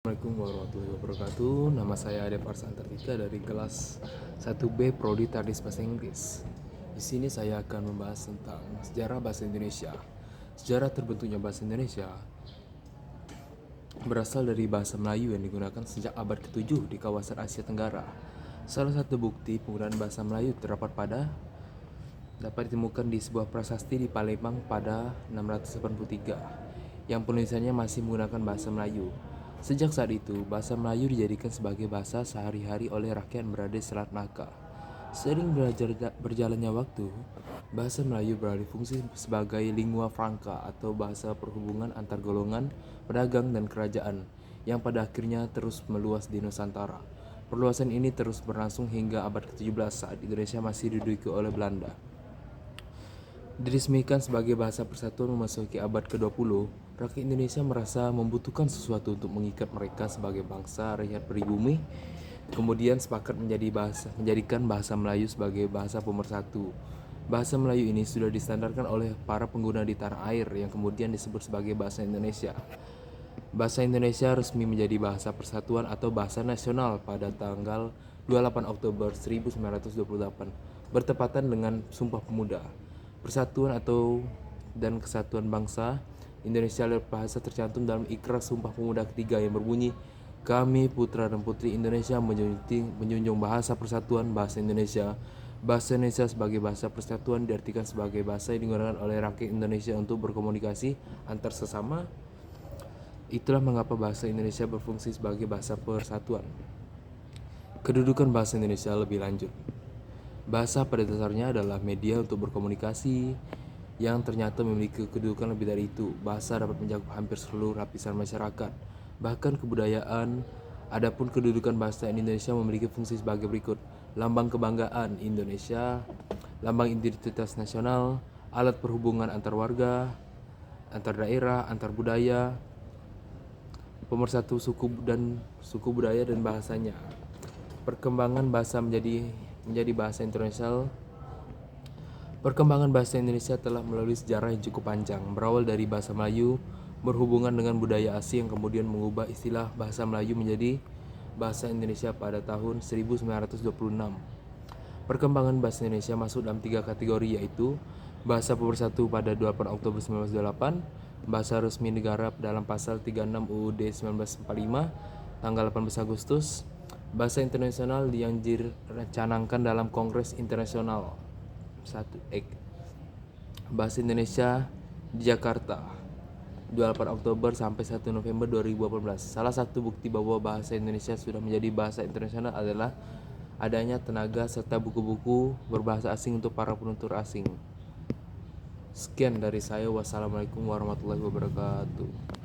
Assalamualaikum warahmatullahi wabarakatuh. Nama saya Ade Farsantartika dari kelas 1B Prodi Tardis Bahasa Inggris. Di sini saya akan membahas tentang sejarah bahasa Indonesia. Sejarah terbentuknya bahasa Indonesia berasal dari bahasa Melayu yang digunakan sejak abad ke-7 di kawasan Asia Tenggara. Salah satu bukti penggunaan bahasa Melayu dapat ditemukan di sebuah prasasti di Palembang pada 683 yang penulisannya masih menggunakan bahasa Melayu. Sejak saat itu, bahasa Melayu dijadikan sebagai bahasa sehari-hari oleh rakyat yang berada di Selat Melaka. Sering berjalannya waktu, bahasa Melayu beralih fungsi sebagai lingua franca atau bahasa perhubungan antar golongan, pedagang, dan kerajaan yang pada akhirnya terus meluas di Nusantara. Perluasan ini terus berlangsung hingga abad ke-17 saat Indonesia masih diduduki oleh Belanda. Diresmikan sebagai bahasa persatuan memasuki abad ke-20, rakyat Indonesia merasa membutuhkan sesuatu untuk mengikat mereka sebagai bangsa rakyat pribumi. Kemudian sepakat menjadikan bahasa Melayu sebagai bahasa pemersatu. Bahasa Melayu ini sudah distandarkan oleh para pengguna di tanah air yang kemudian disebut sebagai bahasa Indonesia. Bahasa Indonesia resmi menjadi bahasa persatuan atau bahasa nasional pada tanggal 28 Oktober 1928, bertepatan dengan Sumpah Pemuda. Persatuan dan Kesatuan Bangsa Indonesia adalah bahasa tercantum dalam Ikrar Sumpah Pemuda ketiga yang berbunyi, "Kami putra dan putri Indonesia menjunjung bahasa persatuan bahasa Indonesia." Bahasa Indonesia sebagai bahasa persatuan diartikan sebagai bahasa yang digunakan oleh rakyat Indonesia untuk berkomunikasi antar sesama. Itulah mengapa bahasa Indonesia berfungsi sebagai bahasa persatuan. Kedudukan bahasa Indonesia lebih lanjut. Bahasa pada dasarnya adalah media untuk berkomunikasi yang ternyata memiliki kedudukan lebih dari itu. Bahasa dapat mencakup hampir seluruh lapisan masyarakat, bahkan kebudayaan. Adapun kedudukan bahasa Indonesia memiliki fungsi sebagai berikut: lambang kebanggaan Indonesia, lambang identitas nasional, alat perhubungan antar warga, antar daerah, antar budaya, pemersatu suku budaya dan bahasanya. Perkembangan bahasa menjadi bahasa internasional. Perkembangan bahasa Indonesia telah melalui sejarah yang cukup panjang, berawal dari bahasa Melayu berhubungan dengan budaya asing yang kemudian mengubah istilah bahasa Melayu menjadi bahasa Indonesia pada tahun 1926. Perkembangan bahasa Indonesia masuk dalam 3 kategori, yaitu bahasa pemersatu pada 28 Oktober 1928, bahasa resmi negara dalam pasal 36 UUD 1945 tanggal 18 Agustus, bahasa internasional yang dicanangkan dalam Kongres Internasional 1 Bahasa Indonesia di Jakarta 28 Oktober sampai 1 November 2018. Salah satu bukti bahwa bahasa Indonesia sudah menjadi bahasa internasional adalah adanya tenaga serta buku-buku berbahasa asing untuk para penutur asing. Sekian dari saya. Wassalamualaikum warahmatullahi wabarakatuh.